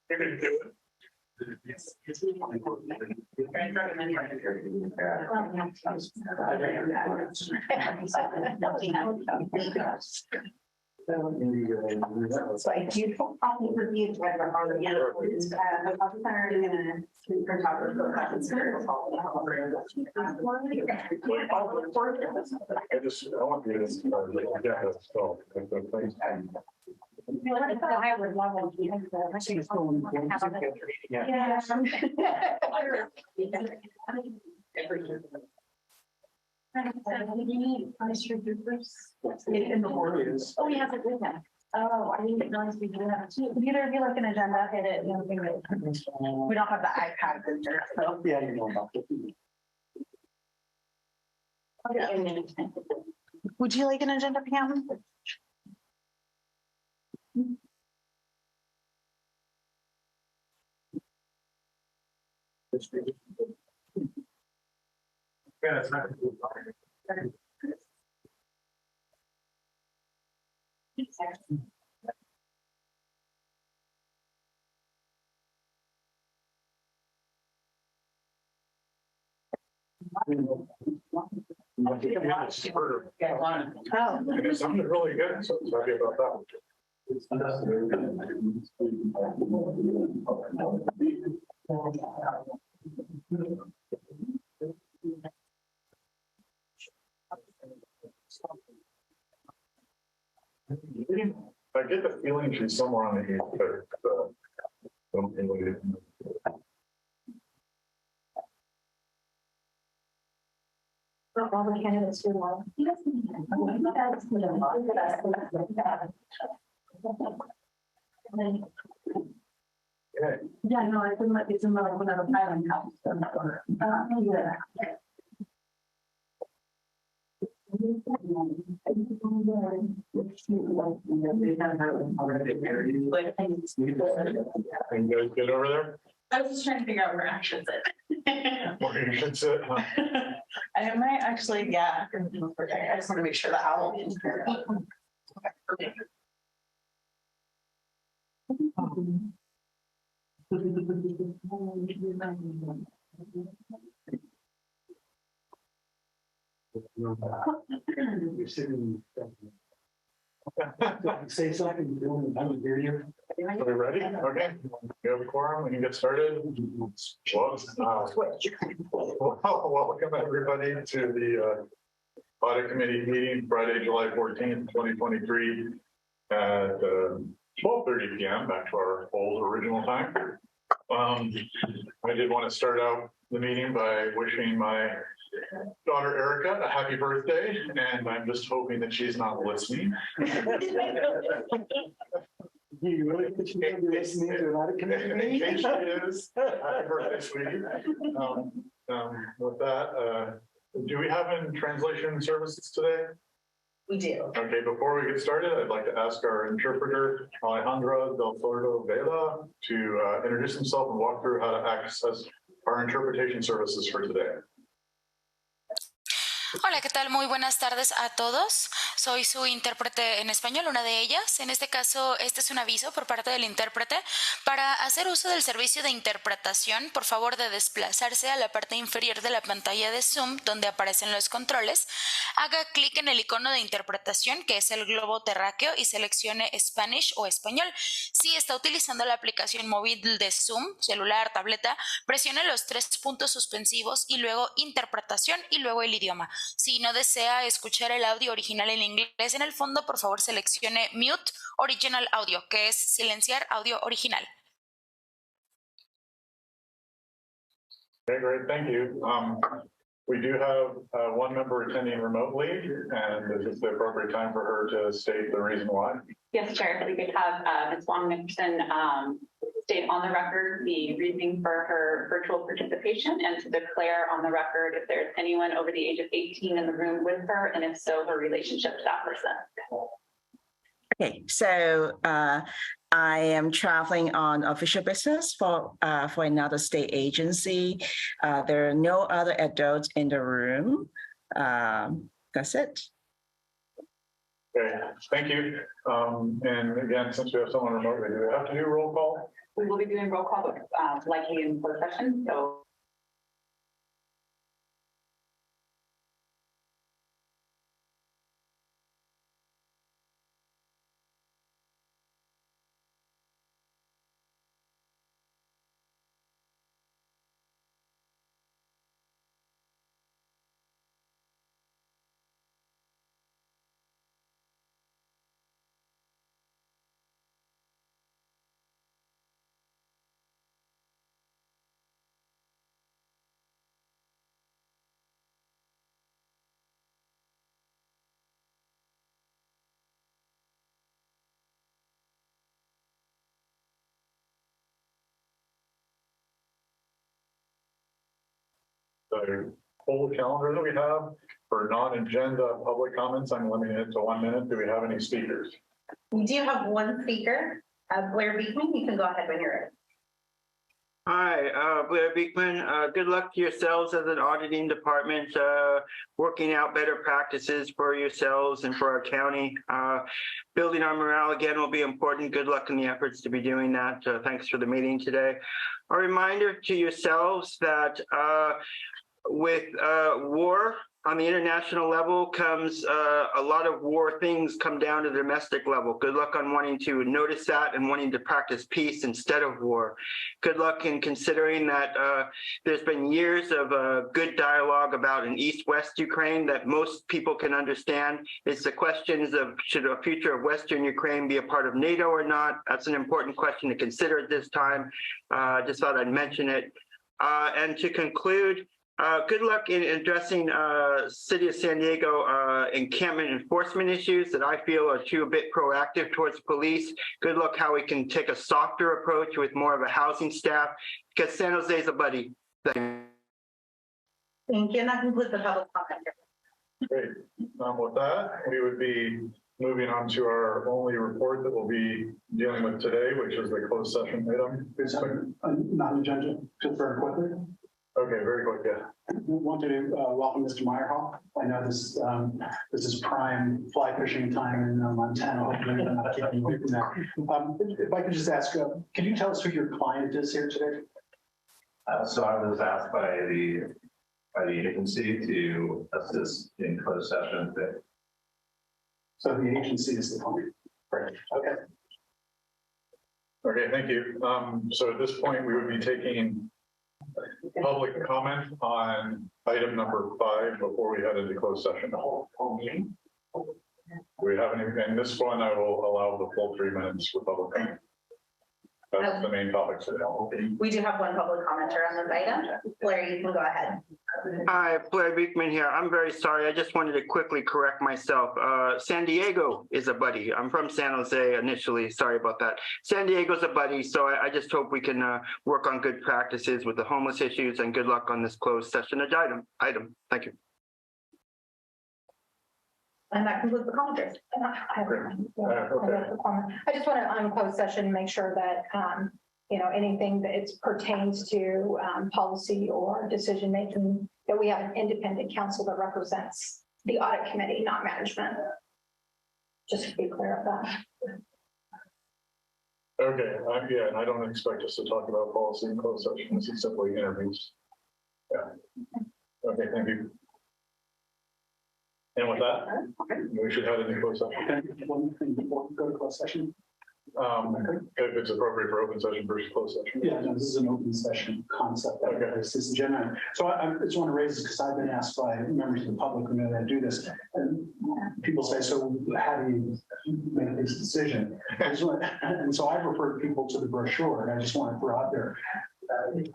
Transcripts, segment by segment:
So I do probably review I want you to so I would love in the morning. Oh, he has it with him. Oh, I didn't realize we do that too. Either of you like an agenda, hit it. We don't have the iPad in there, so. Yeah, you know about it. Would you like an agenda, Pam? Oh, it sounded really good. So sorry about that. I get the feeling she's somewhere on the east coast. All the candidates do well. Yeah, no, I couldn't let this in my island house. Can you guys get over there? I was just trying to figure out where I should sit. Where you should sit, huh? I might actually, yeah. I just want to make sure the owl is here. Say something, I would hear you. Are we ready? Okay. We have a quorum. We can get started. Welcome everybody to the Audit Committee meeting Friday, July 14th, 2023 at 12:30 p.m. back to our old original time. I did want to start out the meeting by wishing my daughter Erica a happy birthday, and I'm just hoping that she's not listening. You really think she's going to be listening to a lot of committee? In case she is, happy birthday, sweetie. With that, do we have any translation services today? We do. Okay, before we get started, I'd like to ask our interpreter, Alejandra Del Sordo Vela, to introduce himself and walk through how to access our interpretation services for today. Hola, ¿qué tal? Muy buenas tardes a todos. Soy su intérprete en español, una de ellas. En este caso, este es un aviso por parte del intérprete. Para hacer uso del servicio de interpretación, por favor de desplazarse a la parte inferior de la pantalla de Zoom, donde aparecen los controles. Haga clic en el icono de interpretación, que es el globo terráqueo, y seleccione Spanish o español. Si está utilizando la aplicación móvil de Zoom, celular, tableta, presione los 3 puntos suspensivos y luego interpretación y luego el idioma. Si no desea escuchar el audio original en inglés en el fondo, por favor seleccione Mute Original Audio, que es silenciar audio original. Okay, great, thank you. We do have one member attending remotely, and this is the appropriate time for her to state the reason why. Yes, Chair, if we could have Ms. Wong Nickerson state on the record the reasoning for her virtual participation and to declare on the record if there's anyone over the age of 18 in the room with her, and if so, her relationship to that person. Okay, so I am traveling on official business for another state agency. There are no other adults in the room. That's it. Okay, thank you. And again, since we have someone remotely, do we have to do a roll call? We will be doing roll call, but likely in closed session, so. The whole calendar that we have for non-agenda public comments, I'm limiting it to 1 minute. Do we have any speakers? We do have one speaker, Blair Beekman. You can go ahead when you're ready. Hi, Blair Beekman. Good luck to yourselves as an auditing department, working out better practices for yourselves and for our county. Building our morale again will be important. Good luck in the efforts to be doing that. Thanks for the meeting today. A reminder to yourselves that with war on the international level comes a lot of war things come down to the domestic level. Good luck on wanting to notice that and wanting to practice peace instead of war. Good luck in considering that there's been years of good dialogue about an East-West Ukraine that most people can understand. It's the questions of should a future of Western Ukraine be a part of NATO or not? That's an important question to consider at this time. Just thought I'd mention it. And to conclude, good luck in addressing City of San Diego encampment enforcement issues that I feel are too a bit proactive towards police. Good luck how we can take a softer approach with more of a housing staff, because San Jose is a buddy. Thank you. And that concludes the public comment. Great. With that, we would be moving on to our only report that we'll be dealing with today, which is the closed session item. It's non-agenda, just very quickly. Okay, very quick, yeah. Wanted to welcome Mr. Meyerhoff. I know this is prime fly fishing time in Montana. Hopefully I'm not keeping away from that. If I could just ask, can you tell us who your client is here today? So I was asked by the agency to assist in closed session. So the agency is the client. Great. Okay. Okay, thank you. So at this point, we would be taking public comment on item number 5 before we head into closed session. Do we have any, and this one I will allow the full 3 minutes for public comment. That's the main topic today. We do have one public commenter on this item. Blair, you can go ahead. Hi, Blair Beekman here. I'm very sorry. I just wanted to quickly correct myself. San Diego is a buddy. I'm from San Jose initially. Sorry about that. San Diego's a buddy, so I just hope we can work on good practices with the homeless issues, and good luck on this closed session item. Thank you. And that concludes the commenters. I just want to, on closed session, make sure that, anything that it pertains to policy or decision making, that we have an independent counsel that represents the audit committee, not management. Just to be clear of that. Okay, yeah, and I don't expect us to talk about policy in closed session. This is simply interviews. Yeah. Okay, thank you. And with that, we should head into closed session. One thing before we go to closed session. If it's appropriate for open session versus closed session. Yeah, no, this is an open session concept. Okay. This is agenda. So I just want to raise this because I've been asked by members of the public when I do this, and people say, so how do you make this decision? And so I've referred people to the brochure, and I just want to throw out there.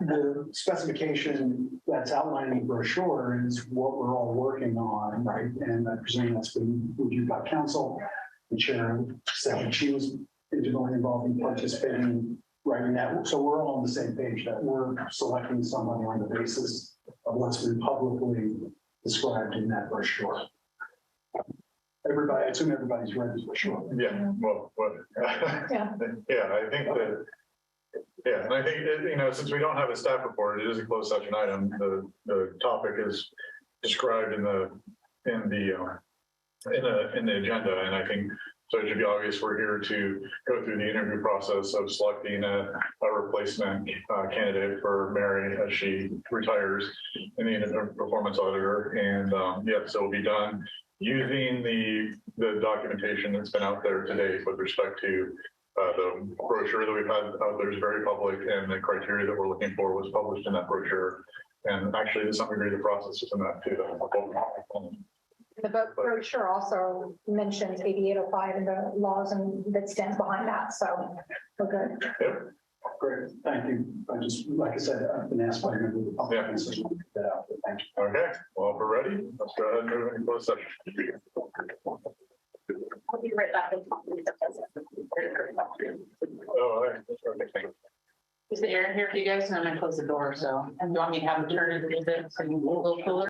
The specification that's outlined in the brochure is what we're all working on, right? And I presume that's been reviewed by council. The chair said she was intimately involved in participating in writing that. So we're all on the same page that we're selecting somebody on the basis of what's been publicly described in that brochure. Everybody, I assume everybody's read this brochure. Yeah, well, Yeah. Yeah, I think that. Yeah, and I think, since we don't have a staff report, it is a closed session item. The topic is described in the in the agenda, and I think so it should be obvious we're here to go through the interview process of selecting a replacement candidate for Mary as she retires in the independent performance auditor. And so it'll be done using the documentation that's been out there today with respect to the brochure that we've had out there is very public, and the criteria that we're looking for was published in that brochure. And actually, to some degree, the process is in that too. The brochure also mentions 8805 and the laws and that stands behind that. So we're good. Yep. Great, thank you. I just, like I said, I've been asked by a member of the public. Yeah. And so we'll get that out there. Thank you. Okay, well, if we're ready, let's go ahead and move into closed session. I'll be right back. Oh, all right. That's perfect. Thank you. Is the air in here for you guys? And I'm gonna close the door, so, and do you want me to have them turn it a little bit so you can a little cooler?